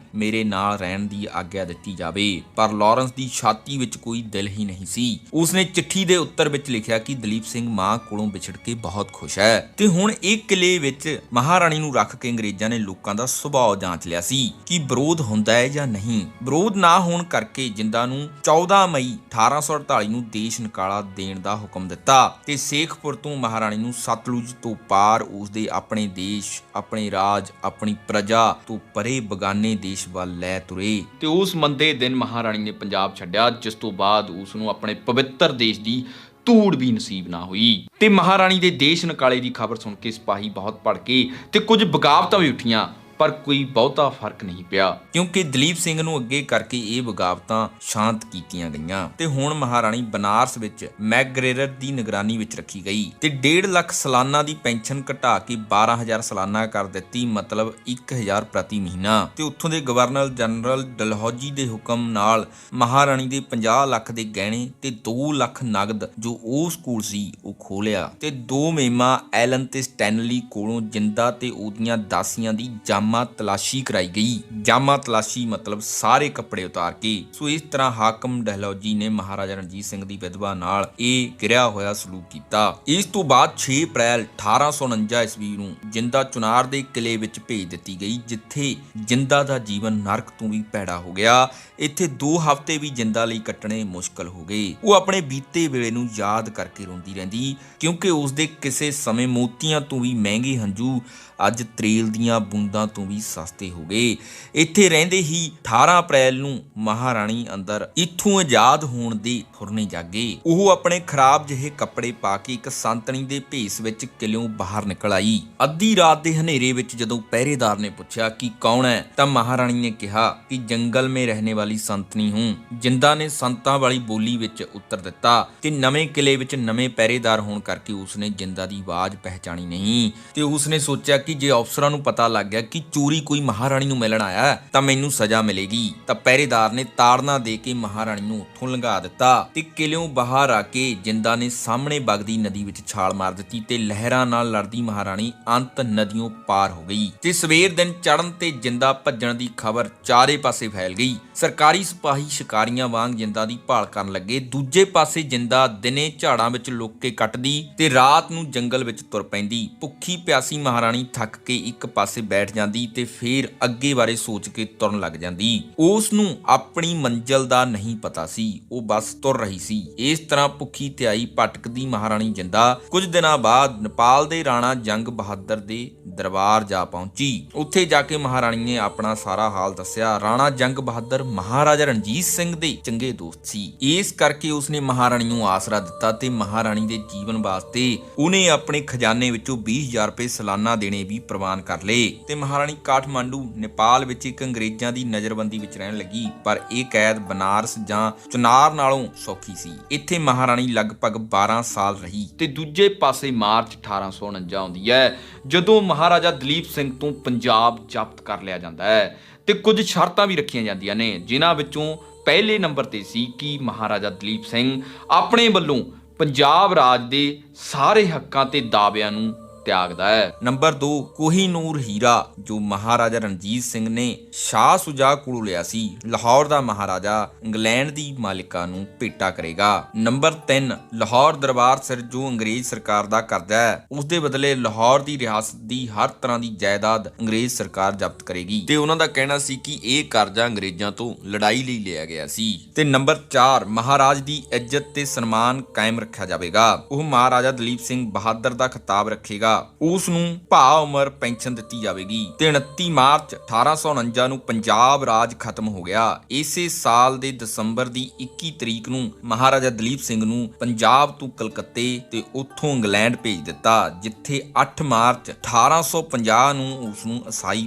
[SPEAKER 2] ਮੇਰੇ ਨਾਲ ਰਹਿਣ ਦੀ ਆਗਿਆ ਦਿੱਤੀ ਜਾਵੇ। ਪਰ ਲਾਰੈਂਸ ਦੀ ਛਾਤੀ ਵਿੱਚ ਕੋਈ ਦਿਲ ਹੀ ਨਹੀਂ ਸੀ। ਉਸਨੇ ਚਿੱਠੀ ਦੇ ਉੱਤਰ ਵਿੱਚ ਲਿਖਿਆ ਕਿ ਦਲੀਪ ਸਿੰਘ ਮਾਂ ਕੋਲੋਂ ਵਿਛੜ ਕੇ ਬਹੁਤ ਖੁਸ਼ ਹੈ ਤੇ ਹੁਣ ਇਹ ਕਿਲੇ ਵਿੱਚ ਮਹਾਰਾਣੀ ਨੂੰ ਰੱਖ ਕੇ ਅੰਗਰੇਜ਼ਾਂ ਨੇ ਲੋਕਾਂ ਦਾ ਸੁਭਾਅ ਜਾਂਚ ਲਿਆ ਸੀ ਕਿ ਵਿਰੋਧ ਹੁੰਦਾ ਹੈ ਜਾਂ ਨਹੀਂ। ਵਿਰੋਧ ਨਾ ਹੋਣ ਕਰਕੇ ਜਿੰਦਾ ਨੂੰ 14 ਮਈ 1848 ਨੂੰ ਦੇਸ਼ ਨਿਕਾਲਾ ਦੇਣ ਦਾ ਹੁਕਮ ਦਿੱਤਾ ਤੇ ਸ਼ੇਖਪੁਰ ਤੋਂ ਮਹਾਰਾਣੀ ਨੂੰ ਸਤਲੁਜ ਤੋਂ ਪਾਰ ਉਸਦੇ ਆਪਣੇ ਦੇਸ਼, ਆਪਣੇ ਰਾਜ, ਆਪਣੀ ਪ੍ਰਜਾ ਤੋਂ ਪਰੇ ਬਗਾਨੇ ਦੇਸ਼ ਵੱਲ ਲੈ ਤੁਰੇ।
[SPEAKER 1] ਤੇ ਉਸ ਮੰਦੇ ਦਿਨ ਮਹਾਰਾਣੀ ਨੇ ਪੰਜਾਬ ਛੱਡਿਆ, ਜਿਸ ਤੋਂ ਬਾਅਦ ਉਸ ਨੂੰ ਆਪਣੇ ਪਵਿੱਤਰ ਦੇਸ਼ ਦੀ ਧੂੜ ਵੀ ਨਸੀਬ ਨਾ ਹੋਈ। ਤੇ ਮਹਾਰਾਣੀ ਦੇ ਦੇਸ਼ ਨਿਕਾਲੇ ਦੀ ਖਬਰ ਸੁਣ ਕੇ ਸਿਪਾਹੀ ਬਹੁਤ ਭੜਕੇ ਤੇ ਕੁਝ ਬਗਾਵਤਾਂ ਵੀ ਉੱਠੀਆਂ, ਪਰ ਕੋਈ ਬਹੁਤਾ ਫਰਕ ਨਹੀਂ ਪਿਆ,
[SPEAKER 2] ਕਿਉਂਕਿ ਦਲੀਪ ਸਿੰਘ ਨੂੰ ਅੱਗੇ ਕਰਕੇ ਇਹ ਬਗਾਵਤਾਂ ਸ਼ਾਂਤ ਕੀਤੀਆਂ ਗਈਆਂ ਤੇ ਹੁਣ ਮਹਾਰਾਣੀ ਬਨਾਰਸ ਵਿੱਚ ਮੈਕਗ੍ਰੇਗਰ ਦੀ ਨਿਗਰਾਨੀ ਵਿੱਚ ਰੱਖੀ ਗਈ ਤੇ 1.5 ਲੱਖ ਸਾਲਾਨਾ ਦੀ ਪੈਨਸ਼ਨ ਘਟਾ ਕੇ 12,000 ਸਾਲਾਨਾ ਕਰ ਦਿੱਤੀ, ਮਤਲਬ 1,000 ਪ੍ਰਤੀ ਮਹੀਨਾ। ਤੇ ਉੱਥੋਂ ਦੇ ਗਵਰਨਰ ਜਨਰਲ ਡਲਹੌਜੀ ਦੇ ਹੁਕਮ ਨਾਲ ਮਹਾਰਾਣੀ ਦੇ 50 ਲੱਖ ਦੇ ਗਹਿਣੇ ਤੇ 2 ਲੱਖ ਨਗਦ ਜੋ ਉਹ ਸਕੂਲ ਸੀ ਉਹ ਖੋਲਿਆ ਤੇ 2 ਮੇਮਾਂ ਐਲਨ ਤੇ ਸਟੈਨਲੀ ਕੋਲੋਂ ਜਿੰਦਾ ਤੇ ਉਹਦੀਆਂ ਦਾਸੀਆਂ ਦੀ ਜਾਮਾ ਤਲਾਸ਼ੀ ਕਰਾਈ ਗਈ। ਜਾਮਾ ਤਲਾਸ਼ੀ ਮਤਲਬ ਸਾਰੇ ਕੱਪੜੇ ਉਤਾਰ ਕੇ। ਸੋ ਇਸ ਤਰ੍ਹਾਂ ਹਾਕਮ ਡਲਹੌਜੀ ਨੇ ਮਹਾਰਾਜਾ ਰਣਜੀਤ ਸਿੰਘ ਦੀ ਵਿਧਵਾ ਨਾਲ ਇਹ ਗਿਰਿਆ ਹੋਇਆ ਸਲੂਕ ਕੀਤਾ। ਇਸ ਤੋਂ ਬਾਅਦ 6 ਅਪ੍ਰੈਲ 1849 ਈਸਵੀ ਨੂੰ ਜਿੰਦਾ ਚੁਨਾਰ ਦੇ ਕਿਲੇ ਵਿੱਚ ਭੇਜ ਦਿੱਤੀ ਗਈ, ਜਿੱਥੇ ਜਿੰਦਾ ਦਾ ਜੀਵਨ ਨਰਕ ਤੋਂ ਵੀ ਭੈੜਾ ਹੋ ਗਿਆ। ਇੱਥੇ 2 ਹਫ਼ਤੇ ਵੀ ਜਿੰਦਾ ਲਈ ਕੱਟਣੇ ਮੁਸ਼ਕਲ ਹੋ ਗਏ। ਉਹ ਆਪਣੇ ਬੀਤੇ ਵੇਲੇ ਨੂੰ ਯਾਦ ਕਰਕੇ ਰੋਂਦੀ ਰਹਿੰਦੀ, ਕਿਉਂਕਿ ਉਸਦੇ ਕਿਸੇ ਸਮੇਂ ਮੋਤੀਆਂ ਤੋਂ ਵੀ ਮਹਿੰਗੇ ਹੰਝੂ ਅੱਜ ਤ੍ਰੇਲ ਦੀਆਂ ਬੂੰਦਾਂ ਤੋਂ ਵੀ ਸਸਤੇ ਹੋ ਗਏ। ਇੱਥੇ ਰਹਿੰਦੇ ਹੀ 18 ਅਪ੍ਰੈਲ ਨੂੰ ਮਹਾਰਾਣੀ ਅੰਦਰ ਇੱਥੋਂ ਆਜ਼ਾਦ ਹੋਣ ਦੇ ਫੁਰਨੇ ਜਾਗੇ। ਉਹ ਆਪਣੇ ਖਰਾਬ ਜਿਹੇ ਕੱਪੜੇ ਪਾ ਕੇ ਇੱਕ ਸੰਤਣੀ ਦੇ ਭੇਸ ਵਿੱਚ ਕਿਲਿਓਂ ਬਾਹਰ ਨਿਕਲ ਆਈ। ਅੱਧੀ ਰਾਤ ਦੇ ਹਨੇਰੇ ਵਿੱਚ ਜਦੋਂ ਪਹਿਰੇਦਾਰ ਨੇ ਪੁੱਛਿਆ ਕਿ ਕੌਣ ਹੈ, ਤਾਂ ਮਹਾਰਾਣੀ ਨੇ ਕਿਹਾ ਕਿ ਜੰਗਲ ਮੇਂ ਰਹਿਣੇ ਵਾਲੀ ਸੰਤਨੀ ਹੂੰ। ਜਿੰਦਾ ਨੇ ਸੰਤਾਂ ਵਾਲੀ ਬੋਲੀ ਵਿੱਚ ਉੱਤਰ ਦਿੱਤਾ ਕਿ ਨਵੇਂ ਕਿਲੇ ਵਿੱਚ ਨਵੇਂ ਪਹਿਰੇਦਾਰ ਹੋਣ ਕਰਕੇ ਉਸਨੇ ਜਿੰਦਾ ਦੀ ਆਵਾਜ਼ ਪਹਿਚਾਣੀ ਨਹੀਂ ਤੇ ਉਸਨੇ ਸੋਚਿਆ ਕਿ ਜੇ ਅਫਸਰਾਂ ਨੂੰ ਪਤਾ ਲੱਗ ਗਿਆ ਕਿ ਚੋਰੀ ਕੋਈ ਮਹਾਰਾਣੀ ਨੂੰ ਮਿਲਣ ਆਇਆ ਤਾਂ ਮੈਨੂੰ ਸਜ਼ਾ ਮਿਲੇਗੀ। ਤਾਂ ਪਹਿਰੇਦਾਰ ਨੇ ਤਾੜਨਾ ਦੇ ਕੇ ਮਹਾਰਾਣੀ ਨੂੰ ਉੱਥੋਂ ਲੰਘਾ ਦਿੱਤਾ ਤੇ ਕਿਲਿਓਂ ਬਾਹਰ ਆ ਕੇ ਜਿੰਦਾ ਨੇ ਸਾਹਮਣੇ ਵਗਦੀ ਨਦੀ ਵਿੱਚ ਛਾਲ ਮਾਰ ਦਿੱਤੀ ਤੇ ਲਹਿਰਾਂ ਨਾਲ ਲੜਦੀ ਮਹਾਰਾਣੀ ਅੰਤ ਨਦੀਓਂ ਪਾਰ ਹੋ ਗਈ। ਤੇ ਸਵੇਰ ਦਿਨ ਚੜ੍ਹਨ ਤੇ ਜਿੰਦਾ ਭੱਜਣ ਦੀ ਖਬਰ ਚਾਰੇ ਪਾਸੇ ਫੈਲ ਗਈ। ਸਰਕਾਰੀ ਸਿਪਾਹੀ ਸ਼ਿਕਾਰੀਆਂ ਵਾਂਗ ਜਿੰਦਾ ਦੀ ਭਾਲ ਕਰਨ ਲੱਗੇ। ਦੂਜੇ ਪਾਸੇ ਜਿੰਦਾ ਦਿਨੇ ਝਾੜਾਂ ਵਿੱਚ ਲੁੱਕ ਕੇ ਕੱਟਦੀ ਤੇ ਰਾਤ ਨੂੰ ਜੰਗਲ ਵਿੱਚ ਤੁਰ ਪੈਂਦੀ। ਭੁੱਖੀ ਪਿਆਸੀ ਮਹਾਰਾਣੀ ਥੱਕ ਕੇ ਇੱਕ ਪਾਸੇ ਬੈਠ ਜਾਂਦੀ ਤੇ ਫੇਰ ਅੱਗੇ ਬਾਰੇ ਸੋਚ ਕੇ ਤੁਰਨ ਲੱਗ ਜਾਂਦੀ। ਉਸ ਨੂੰ ਆਪਣੀ ਮੰਜ਼ਿਲ ਦਾ ਨਹੀਂ ਪਤਾ ਸੀ, ਉਹ ਬਸ ਤੁਰ ਰਹੀ ਸੀ। ਇਸ ਤਰ੍ਹਾਂ ਭੁੱਖੀ ਧਿਆਈ ਭਟਕਦੀ ਮਹਾਰਾਣੀ ਜਿੰਦਾ ਕੁਝ ਦਿਨਾਂ ਬਾਅਦ ਨੇਪਾਲ ਦੇ ਰਾਣਾ ਜੰਗ ਬਹਾਦਰ ਦੇ ਦਰਬਾਰ ਜਾ ਪਹੁੰਚੀ। ਉੱਥੇ ਜਾ ਕੇ ਮਹਾਰਾਣੀ ਨੇ ਆਪਣਾ ਸਾਰਾ ਹਾਲ ਦੱਸਿਆ। ਰਾਣਾ ਜੰਗ ਬਹਾਦਰ ਮਹਾਰਾਜਾ ਰਣਜੀਤ ਸਿੰਘ ਦੇ ਚੰਗੇ ਦੋਸਤ ਸੀ, ਇਸ ਕਰਕੇ ਉਸਨੇ ਮਹਾਰਾਣੀ ਨੂੰ ਆਸਰਾ ਦਿੱਤਾ ਤੇ ਮਹਾਰਾਣੀ ਦੇ ਜੀਵਨ ਵਾਸਤੇ ਉਹਨੇ ਆਪਣੇ ਖਜ਼ਾਨੇ ਵਿੱਚੋਂ 20,000 ਰੁਪਏ ਸਾਲਾਨਾ ਦੇਣੇ ਵੀ ਪ੍ਰਵਾਨ ਕਰ ਲਏ ਤੇ ਮਹਾਰਾਣੀ ਕਾਠਮਾਂਡੂ ਨੇਪਾਲ ਵਿੱਚ ਇੱਕ ਅੰਗਰੇਜ਼ਾਂ ਦੀ ਨਜ਼ਰਬੰਦੀ ਵਿੱਚ ਰਹਿਣ ਲੱਗੀ। ਪਰ ਇਹ ਕੈਦ ਬਨਾਰਸ ਜਾਂ ਚੁਨਾਰ ਨਾਲੋਂ ਸੌਖੀ ਸੀ। ਇੱਥੇ ਮਹਾਰਾਣੀ ਲਗਭਗ 12 ਸਾਲ ਰਹੀ।
[SPEAKER 1] ਤੇ ਦੂਜੇ ਪਾਸੇ ਮਾਰਚ 1849 ਆਉਂਦੀ ਹੈ, ਜਦੋਂ ਮਹਾਰਾਜਾ ਦਲੀਪ ਸਿੰਘ ਤੋਂ ਪੰਜਾਬ ਜ਼ਬਤ ਕਰ ਲਿਆ ਜਾਂਦਾ ਹੈ ਤੇ ਕੁਝ ਸ਼ਰਤਾਂ ਵੀ ਰੱਖੀਆਂ ਜਾਂਦੀਆਂ ਨੇ, ਜਿਨ੍ਹਾਂ ਵਿੱਚੋਂ ਪਹਿਲੇ ਨੰਬਰ ਤੇ ਸੀ ਕਿ ਮਹਾਰਾਜਾ ਦਲੀਪ ਸਿੰਘ ਆਪਣੇ ਵੱਲੋਂ ਪੰਜਾਬ ਰਾਜ ਦੇ ਸਾਰੇ ਹੱਕਾਂ ਤੇ ਦਾਅਵਿਆਂ ਨੂੰ ਤਿਆਗਦਾ ਹੈ।
[SPEAKER 2] ਨੰਬਰ 2 ਕੋਹੀਨੂਰ ਹੀਰਾ, ਜੋ ਮਹਾਰਾਜਾ ਰਣਜੀਤ ਸਿੰਘ ਨੇ ਸ਼ਾਹ ਸੁਜਾ ਕੋਲੋਂ ਲਿਆ ਸੀ। ਲਾਹੌਰ ਦਾ ਮਹਾਰਾਜਾ ਇੰਗਲੈਂਡ ਦੀ ਮਾਲਿਕਾ ਨੂੰ ਭੇਟਾ ਕਰੇਗਾ। ਨੰਬਰ 3 ਲਾਹੌਰ ਦਰਬਾਰ ਸਿਰ, ਜੋ ਅੰਗਰੇਜ਼ ਸਰਕਾਰ ਦਾ ਕਰਜ਼ਾ ਹੈ, ਉਸ ਦੇ ਬਦਲੇ ਲਾਹੌਰ ਦੀ ਰਿਆਸਤ ਦੀ ਹਰ ਤਰ੍ਹਾਂ ਦੀ ਜਾਇਦਾਦ ਅੰਗਰੇਜ਼ ਸਰਕਾਰ ਜ਼ਬਤ ਕਰੇਗੀ ਤੇ ਉਹਨਾਂ ਦਾ ਕਹਿਣਾ ਸੀ ਕਿ ਇਹ ਕਰਜ਼ਾ ਅੰਗਰੇਜ਼ਾਂ ਤੋਂ ਲੜਾਈ ਲਈ ਲਿਆ ਗਿਆ ਸੀ। ਤੇ ਨੰਬਰ 4 ਮਹਾਰਾਜ ਦੀ ਇੱਜ਼ਤ ਤੇ ਸਨਮਾਨ ਕਾਇਮ ਰੱਖਿਆ ਜਾਵੇਗਾ। ਉਹ ਮਹਾਰਾਜਾ ਦਲੀਪ ਸਿੰਘ ਬਹਾਦਰ ਦਾ ਖਿਤਾਬ ਰੱਖੇਗਾ। ਉਸ ਨੂੰ ਭਾ ਉਮਰ ਪੈਨਸ਼ਨ ਦਿੱਤੀ ਜਾਵੇਗੀ। ਤੇ 29 ਮਾਰਚ 1849 ਨੂੰ ਪੰਜਾਬ ਰਾਜ ਖਤਮ ਹੋ ਗਿਆ। ਇਸੇ ਸਾਲ ਦੇ ਦਸੰਬਰ ਦੀ 21 ਤਰੀਕ ਨੂੰ ਮਹਾਰਾਜਾ ਦਲੀਪ ਸਿੰਘ ਨੂੰ ਪੰਜਾਬ ਤੋਂ ਕਲਕੱਤੇ ਤੇ ਉੱਥੋਂ ਇੰਗਲੈਂਡ ਭੇਜ ਦਿੱਤਾ, ਜਿੱਥੇ 8 ਮਾਰਚ 1850 ਨੂੰ ਉਸ ਨੂੰ ਈਸਾਈ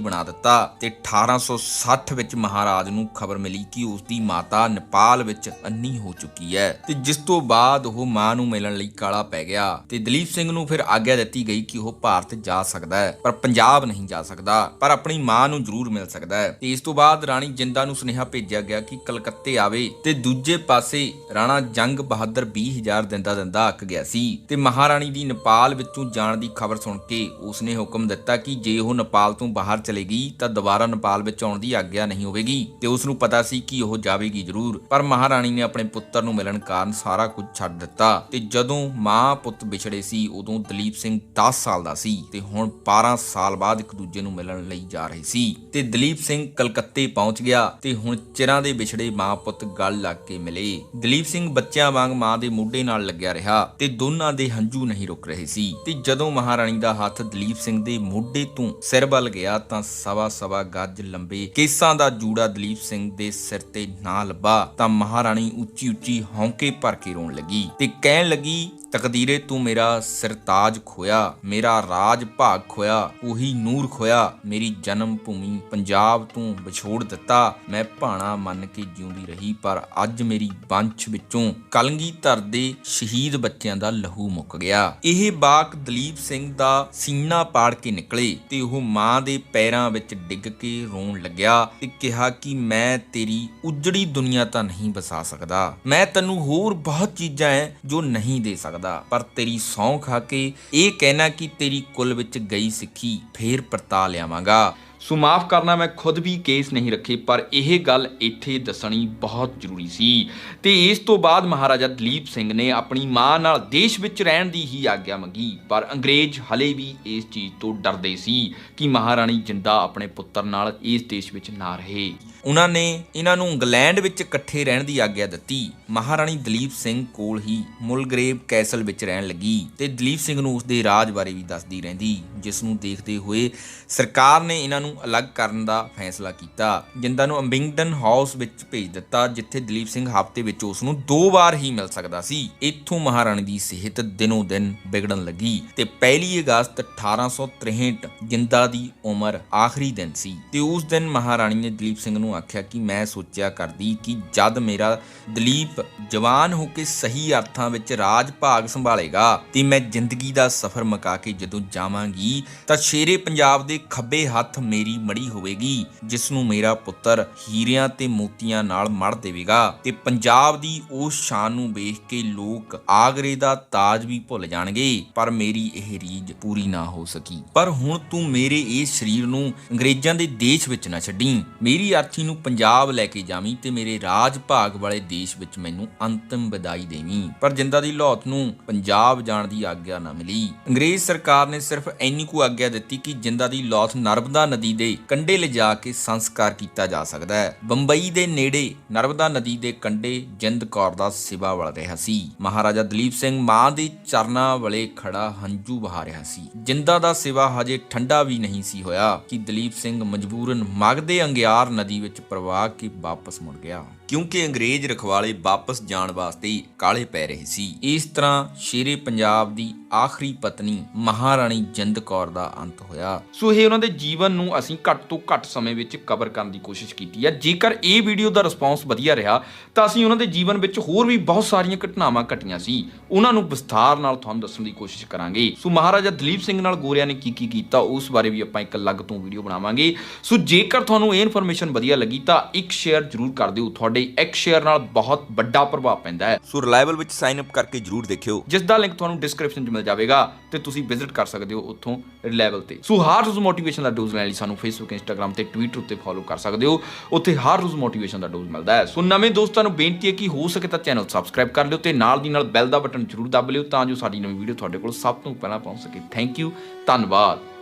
[SPEAKER 2] ਬਣਾ ਦਿੱਤਾ। ਤੇ 1860 ਵਿੱਚ ਮਹਾਰਾਜ ਨੂੰ ਖਬਰ ਮਿਲੀ ਕਿ ਉਸ ਦੀ ਮਾਤਾ ਨੇਪਾਲ ਵਿੱਚ ਅੰਨੀ ਹੋ ਚੁੱਕੀ ਹੈ ਤੇ ਜਿਸ ਤੋਂ ਬਾਅਦ ਉਹ ਮਾਂ ਨੂੰ ਮਿਲਣ ਲਈ ਕਾਲਾ ਪੈ ਗਿਆ। ਤੇ ਦਲੀਪ ਸਿੰਘ ਨੂੰ ਫਿਰ ਆਗਿਆ ਦਿੱਤੀ ਗਈ ਕਿ ਉਹ ਭਾਰਤ ਜਾ ਸਕਦਾ ਹੈ ਪਰ ਪੰਜਾਬ ਨਹੀਂ ਜਾ ਸਕਦਾ, ਪਰ ਆਪਣੀ ਮਾਂ ਨੂੰ ਜ਼ਰੂਰ ਮਿਲ ਸਕਦਾ ਹੈ। ਤੇ ਇਸ ਤੋਂ ਬਾਅਦ ਰਾਣੀ ਜਿੰਦਾ ਨੂੰ ਸੁਨੇਹਾ ਭੇਜਿਆ ਗਿਆ ਕਿ ਕਲਕੱਤੇ ਆਵੇ। ਤੇ ਦੂਜੇ ਪਾਸੇ ਰਾਣਾ ਜੰਗ ਬਹਾਦਰ 20,000 ਦਿੰਦਾ ਅੱਕ ਗਿਆ ਸੀ ਤੇ ਮਹਾਰਾਣੀ ਦੀ ਨੇਪਾਲ ਵਿੱਚੋਂ ਜਾਣ ਦੀ ਖਬਰ ਸੁਣ ਕੇ ਉਸਨੇ ਹੁਕਮ ਦਿੱਤਾ ਕਿ ਜੇ ਉਹ ਨੇਪਾਲ ਤੋਂ ਬਾਹਰ ਚਲੇਗੀ ਤਾਂ ਦੁਬਾਰਾ ਨੇਪਾਲ ਵਿੱਚ ਆਉਣ ਦੀ ਆਗਿਆ ਨਹੀਂ ਹੋਵੇਗੀ। ਤੇ ਉਸ ਨੂੰ ਪਤਾ ਸੀ ਕਿ ਉਹ ਜਾਵੇਗੀ ਜ਼ਰੂਰ, ਪਰ ਮਹਾਰਾਣੀ ਨੇ ਆਪਣੇ ਪੁੱਤਰ ਨੂੰ ਮਿਲਣ ਕਾਰਨ ਸਾਰਾ ਕੁਝ ਛੱਡ ਦਿੱਤਾ। ਤੇ ਜਦੋਂ ਮਾਂ ਪੁੱਤ ਵਿਛੜੇ ਸੀ ਉਦੋਂ ਦਲੀਪ ਸਿੰਘ 10 ਸਾਲ ਦਾ ਸੀ ਤੇ ਹੁਣ 12 ਸਾਲ ਬਾਅਦ ਇੱਕ ਦੂਜੇ ਨੂੰ ਮਿਲਣ ਲਈ ਜਾ ਰਹੇ ਸੀ। ਤੇ ਦਲੀਪ ਸਿੰਘ ਕਲਕੱਤੇ ਪਹੁੰਚ ਗਿਆ ਤੇ ਹੁਣ ਚਿਰਾਂ ਦੇ ਵਿਛੜੇ ਮਾਂ ਪੁੱਤ ਗਲ ਲੱਗ ਕੇ ਮਿਲੇ। ਦਲੀਪ ਸਿੰਘ ਬੱਚਿਆਂ ਵਾਂਗ ਮਾਂ ਦੇ ਮੋਢੇ ਨਾਲ ਲੱਗਿਆ ਰਿਹਾ ਤੇ ਦੋਨਾਂ ਦੇ ਹੰਝੂ ਨਹੀਂ ਰੁਕ ਰਹੇ ਸੀ। ਤੇ ਜਦੋਂ ਮਹਾਰਾਣੀ ਦਾ ਹੱਥ ਦਲੀਪ ਸਿੰਘ ਦੇ ਮੋਢੇ ਤੋਂ ਸਿਰ ਵੱਲ ਗਿਆ ਤਾਂ ਸਵਾ ਗੱਜ ਲੰਬੇ ਕੇਸਾਂ ਦਾ ਜੂੜਾ ਦਲੀਪ ਸਿੰਘ ਦੇ ਸਿਰ ਤੇ ਨਾ ਲੱਭਾ ਤਾਂ ਮਹਾਰਾਣੀ ਉੱਚੀ ਹੌਂਕੇ ਭਰ ਕੇ ਰੋਣ ਲੱਗੀ ਤੇ ਕਹਿਣ ਲੱਗੀ, ਤਕਦੀਰੇ ਤੂੰ ਮੇਰਾ ਸਿਰਤਾਜ ਖੋਇਆ, ਮੇਰਾ ਰਾਜ ਭਾਗ ਖੋਇਆ, ਉਹੀ ਨੂਰ ਖੋਇਆ, ਮੇਰੀ ਜਨਮ ਭੂਮੀ ਪੰਜਾਬ ਤੋਂ ਵਿਛੋੜ ਦਿੱਤਾ। ਮੈਂ ਭਾਣਾ ਮੰਨ ਕੇ ਜਿਉਂਦੀ ਰਹੀ ਪਰ ਅੱਜ ਮੇਰੀ ਬੰਸ਼ ਵਿੱਚੋਂ ਕਲਗੀਧਰ ਦੇ ਸ਼ਹੀਦ ਬੱਚਿਆਂ ਦਾ ਲਹੂ ਮੁੱਕ ਗਿਆ। ਇਹ ਬਾਕ ਦਲੀਪ ਸਿੰਘ ਦਾ ਸੀਨਾ ਪਾੜ ਕੇ ਨਿਕਲੇ ਤੇ ਉਹ ਮਾਂ ਦੇ ਪੈਰਾਂ ਵਿੱਚ ਡਿੱਗ ਕੇ ਰੋਣ ਲੱਗਿਆ ਤੇ ਕਿਹਾ ਕਿ ਮੈਂ ਤੇਰੀ ਉਜੜੀ ਦੁਨੀਆ ਤਾਂ ਨਹੀਂ ਵਸਾ ਸਕਦਾ, ਮੈਂ ਤੈਨੂੰ ਹੋਰ ਬਹੁਤ ਚੀਜ਼ਾਂ ਐ ਜੋ ਨਹੀਂ ਦੇ ਸਕਦਾ, ਪਰ ਤੇਰੀ ਸਹੁੰ ਖਾ ਕੇ ਇਹ ਕਹਿਣਾ ਕਿ ਤੇਰੀ ਕੁਲ ਵਿੱਚ ਗਈ ਸਿੱਖੀ ਫੇਰ ਪਰਤਾ ਲਿਆਵਾਂਗਾ।
[SPEAKER 1] ਸੋ ਮਾਫ ਕਰਨਾ, ਮੈਂ ਖੁਦ ਵੀ ਕੇਸ ਨਹੀਂ ਰੱਖੇ, ਪਰ ਇਹ ਗੱਲ ਇੱਥੇ ਦੱਸਣੀ ਬਹੁਤ ਜ਼ਰੂਰੀ ਸੀ। ਤੇ ਇਸ ਤੋਂ ਬਾਅਦ ਮਹਾਰਾਜਾ ਦਲੀਪ ਸਿੰਘ ਨੇ ਆਪਣੀ ਮਾਂ ਨਾਲ ਦੇਸ਼ ਵਿੱਚ ਰਹਿਣ ਦੀ ਹੀ ਆਗਿਆ ਮੰਗੀ, ਪਰ ਅੰਗਰੇਜ਼ ਹਲੇ ਵੀ ਇਸ ਚੀਜ਼ ਤੋਂ ਡਰਦੇ ਸੀ ਕਿ ਮਹਾਰਾਣੀ ਜਿੰਦਾ ਆਪਣੇ ਪੁੱਤਰ ਨਾਲ ਇਸ ਦੇਸ਼ ਵਿੱਚ ਨਾ ਰਹੇ।
[SPEAKER 2] ਉਹਨਾਂ ਨੇ ਇਹਨਾਂ ਨੂੰ ਇੰਗਲੈਂਡ ਵਿੱਚ ਇਕੱਠੇ ਰਹਿਣ ਦੀ ਆਗਿਆ ਦਿੱਤੀ। ਮਹਾਰਾਣੀ ਦਲੀਪ ਸਿੰਘ ਕੋਲ ਹੀ ਮੁਲਗਰੇਵ ਕੈਸਲ ਵਿੱਚ ਰਹਿਣ ਲੱਗੀ ਤੇ ਦਲੀਪ ਸਿੰਘ ਨੂੰ ਉਸਦੇ ਰਾਜ ਬਾਰੇ ਵੀ ਦੱਸਦੀ ਰਹਿੰਦੀ, ਜਿਸ ਨੂੰ ਦੇਖਦੇ ਹੋਏ ਸਰਕਾਰ ਨੇ ਇਹਨਾਂ ਨੂੰ ਅਲੱਗ ਕਰਨ ਦਾ ਫੈਸਲਾ ਕੀਤਾ। ਜਿੰਦਾ ਨੂੰ ਅਬਿੰਗਡਨ ਹਾਊਸ ਵਿੱਚ ਭੇਜ ਦਿੱਤਾ, ਜਿੱਥੇ ਦਲੀਪ ਸਿੰਘ ਹਫ਼ਤੇ ਵਿੱਚ ਉਸ ਨੂੰ 2 ਵਾਰ ਹੀ ਮਿਲ ਸਕਦਾ ਸੀ। ਇੱਥੋਂ ਮਹਾਰਾਣੀ ਦੀ ਸਿਹਤ ਦਿਨੋਂ ਦਿਨ ਵਿਗੜਨ ਲੱਗੀ ਤੇ 1 ਅਗਸਤ 1863 ਜਿੰਦਾ ਦੀ ਉਮਰ ਆਖਰੀ ਦਿਨ ਸੀ ਤੇ ਉਸ ਦਿਨ ਮਹਾਰਾਣੀ ਨੇ ਦਲੀਪ ਸਿੰਘ ਨੂੰ ਆਖਿਆ ਕਿ ਮੈਂ ਸੋਚਿਆ ਕਰਦੀ ਕਿ ਜਦ ਮੇਰਾ ਦਲੀਪ ਜਵਾਨ ਹੋ ਕੇ ਸਹੀ ਅਰਥਾਂ ਵਿੱਚ ਰਾਜ ਭਾਗ ਸੰਭਾਲੇਗਾ ਤੇ ਮੈਂ ਜ਼ਿੰਦਗੀ ਦਾ ਸਫ਼ਰ ਮੁਕਾ ਕੇ ਜਦੋਂ ਜਾਵਾਂਗੀ ਤਾਂ ਸ਼ੇਰੇ ਪੰਜਾਬ ਦੇ ਖੱਬੇ ਹੱਥ ਮੇਰੀ ਮੜੀ ਹੋਵੇਗੀ, ਜਿਸ ਨੂੰ ਮੇਰਾ ਪੁੱਤਰ ਹੀਰਿਆਂ ਤੇ ਮੋਤੀਆਂ ਨਾਲ ਮੜ ਦੇਵੇਗਾ ਤੇ ਪੰਜਾਬ ਦੀ ਉਸ ਸ਼ਾਨ ਨੂੰ ਵੇਖ ਕੇ ਲੋਕ ਆਗਰੇ ਦਾ ਤਾਜ ਵੀ ਭੁੱਲ ਜਾਣਗੇ। ਪਰ ਮੇਰੀ ਇਹ ਰੀਝ ਪੂਰੀ ਨਾ ਹੋ ਸਕੀ। ਪਰ ਹੁਣ ਤੂੰ ਮੇਰੇ ਇਸ ਸਰੀਰ ਨੂੰ ਅੰਗਰੇਜ਼ਾਂ ਦੇ ਦੇਸ਼ ਵਿੱਚ ਨਾ ਛੱਡੀ, ਮੇਰੀ ਅਰਥੀ ਨੂੰ ਪੰਜਾਬ ਲੈ ਕੇ ਜਾਵੀਂ ਤੇ ਮੇਰੇ ਰਾਜ ਭਾਗ ਵਾਲੇ ਦੇਸ਼ ਵਿੱਚ ਮੈਨੂੰ ਅੰਤਿਮ ਵਿਦਾਈ ਦੇਵੀਂ। ਪਰ ਜਿੰਦਾ ਦੀ ਲੌਤ ਨੂੰ ਪੰਜਾਬ ਜਾਣ ਦੀ ਆਗਿਆ ਨਾ ਮਿਲੀ। ਅੰਗਰੇਜ਼ ਸਰਕਾਰ ਨੇ ਸਿਰਫ ਇੰਨੀ ਕੁ ਆਗਿਆ ਦਿੱਤੀ ਕਿ ਜਿੰਦਾ ਦੀ ਲੌਤ ਨਰਮਦਾ ਨਦੀ ਦੇ ਕੰਢੇ ਲਿਜਾ ਕੇ ਸੰਸਕਾਰ ਕੀਤਾ ਜਾ ਸਕਦਾ ਹੈ। ਬੰਬਈ ਦੇ ਨੇੜੇ ਨਰਮਦਾ ਨਦੀ ਦੇ ਕੰਢੇ ਜਿੰਦ ਕੌਰ ਦਾ ਸਿਵਾ ਵਲ ਰਿਹਾ ਸੀ। ਮਹਾਰਾਜਾ ਦਲੀਪ ਸਿੰਘ ਮਾਂ ਦੇ ਚਰਨਾਂ ਵਾਲੇ ਖੜਾ ਹੰਝੂ ਵਹਾ ਰਿਹਾ ਸੀ। ਜਿੰਦਾ ਦਾ ਸਿਵਾ ਹਜੇ ਠੰਡਾ ਵੀ ਨਹੀਂ ਸੀ ਹੋਇਆ ਕਿ ਦਲੀਪ ਸਿੰਘ ਮਜਬੂਰਨ ਮਗਦੇ ਅੰਗਿਆਰ ਨਦੀ ਵਿੱਚ ਪ੍ਰਵਾਹ ਕੇ ਵਾਪਸ ਮੁੜ ਗਿਆ, ਕਿਉਂਕਿ ਅੰਗਰੇਜ਼ ਰਖਵਾਲੇ ਵਾਪਸ ਜਾਣ ਵਾਸਤੇ ਕਾਲੇ ਪੈ ਰਹੇ ਸੀ। ਇਸ ਤਰ੍ਹਾਂ ਸ਼ੇਰੇ ਪੰਜਾਬ ਦੀ ਆਖਰੀ ਪਤਨੀ ਮਹਾਰਾਣੀ ਜਿੰਦ ਕੌਰ ਦਾ ਅੰਤ ਹੋਇਆ।
[SPEAKER 1] ਸੋ ਇਹ ਉਹਨਾਂ ਦੇ ਜੀਵਨ ਨੂੰ ਅਸੀਂ ਘੱਟ ਤੋਂ ਘੱਟ ਸਮੇਂ ਵਿੱਚ ਕਵਰ ਕਰਨ ਦੀ ਕੋਸ਼ਿਸ਼ ਕੀਤੀ ਹੈ। ਜੇਕਰ ਇਹ ਵੀਡੀਓ ਦਾ ਰਿਸਪੌਂਸ ਵਧੀਆ ਰਿਹਾ ਤਾਂ ਅਸੀਂ ਉਹਨਾਂ ਦੇ ਜੀਵਨ ਵਿੱਚ ਹੋਰ ਵੀ ਬਹੁਤ ਸਾਰੀਆਂ ਘਟਨਾਵਾਂ ਘਟੀਆਂ ਸੀ, ਉਹਨਾਂ ਨੂੰ ਵਿਸਥਾਰ ਨਾਲ ਤੁਹਾਨੂੰ ਦੱਸਣ ਦੀ ਕੋਸ਼ਿਸ਼ ਕਰਾਂਗੇ। ਸੋ ਮਹਾਰਾਜਾ ਦਲੀਪ ਸਿੰਘ ਨਾਲ ਗੋਰਿਆਂ ਨੇ ਕੀ ਕੀਤਾ ਉਸ ਬਾਰੇ ਵੀ ਆਪਾਂ ਇੱਕ ਅਲੱਗ ਤੋਂ ਵੀਡੀਓ ਬਣਾਵਾਂਗੇ। ਸੋ ਜੇਕਰ ਤੁਹਾਨੂੰ ਇਹ ਇਨਫੋਰਮੇਸ਼ਨ ਵਧੀਆ ਲੱਗੀ ਤਾਂ ਇੱਕ ਸ਼ੇਅਰ ਜ਼ਰੂਰ ਕਰ ਦਿਓ। ਤੁਹਾਡੇ ਤੁਹਾਡੇ ਇੱਕ ਸ਼ੇਅਰ ਨਾਲ ਬਹੁਤ ਵੱਡਾ ਪ੍ਰਭਾਵ ਪੈਂਦਾ ਹੈ।
[SPEAKER 2] ਸੋ ਰਿਲਾਇਬਲ ਵਿੱਚ ਸਾਈਨ ਅਪ ਕਰਕੇ ਜਰੂਰ ਦੇਖਿਓ,
[SPEAKER 1] ਜਿਸ ਦਾ ਲਿੰਕ ਤੁਹਾਨੂੰ ਡਿਸਕ੍ਰਿਪਸ਼ਨ 'ਚ ਮਿਲ ਜਾਵੇਗਾ ਤੇ ਤੁਸੀਂ ਵਿਜ਼ਿਟ ਕਰ ਸਕਦੇ ਹੋ ਉੱਥੋਂ ਰਿਲਾਇਬਲ ਤੇ। ਸੋ ਹਰ ਰੋਜ਼ ਮੋਟੀਵੇਸ਼ਨ ਦਾ ਡੋਜ਼ ਲੈਣ ਲਈ ਸਾਨੂੰ ਫੇਸਬੁੱਕ, ਇੰਸਟਾਗ੍ਰਾਮ ਤੇ ਟਵਿੱਟਰ ਉੱਤੇ ਫੋਲੋ ਕਰ ਸਕਦੇ ਹੋ। ਉੱਥੇ ਹਰ ਰੋਜ਼ ਮੋਟੀਵੇਸ਼ਨ ਦਾ ਡੋਜ਼ ਮਿਲਦਾ ਹੈ। ਸੋ ਨਵੇਂ ਦੋਸਤਾਂ ਨੂੰ ਬੇਨਤੀ ਹੈ ਕਿ ਹੋ ਸਕੇ ਤਾਂ ਚੈਨਲ ਸਬਸਕ੍ਰਾਈਬ ਕਰ ਲਿਓ ਤੇ ਨਾਲ ਦੀ ਨਾਲ ਬੈਲ ਦਾ ਬਟਨ ਜ਼ਰੂਰ ਦਬ ਲਿਓ ਤਾਂ ਜੋ ਸਾਡੀ ਨਵੀਂ ਵੀਡੀਓ ਤੁਹਾਡੇ ਕੋਲ ਸਭ ਤੋਂ ਪਹਿਲਾਂ ਪਹੁੰਚ ਸਕੇ। ਥੈਂਕ ਯੂ, ਧੰਨਵਾਦ।